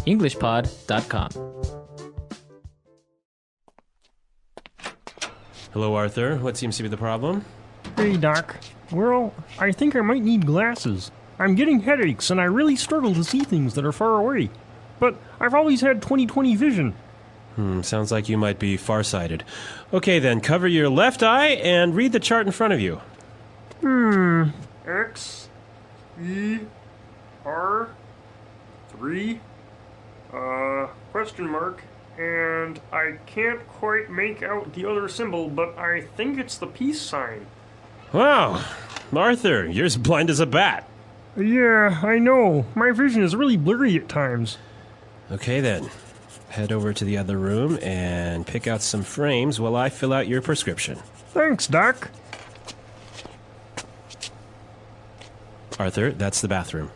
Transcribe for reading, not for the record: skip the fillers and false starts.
EnglishPod.com. Hello, Arthur. What seems to be the problem? Hey, Doc. Well, I think I might need glasses. I'm getting headaches, and I really struggle to see things that are far away. But I've always had 20/20 vision. Sounds like you might be farsighted. Okay, then, cover your left eye and read the chart in front of you. X, E, R, 3, question mark, and I can't quite make out the other symbol, but I think it's the peace sign. Wow, Arthur, you're as blind as a bat. Yeah, I know. My vision is really blurry at times. Okay, then. Head over to the other room and pick out some frames while I fill out your prescription. Thanks, Doc. Arthur, that's the bathroom.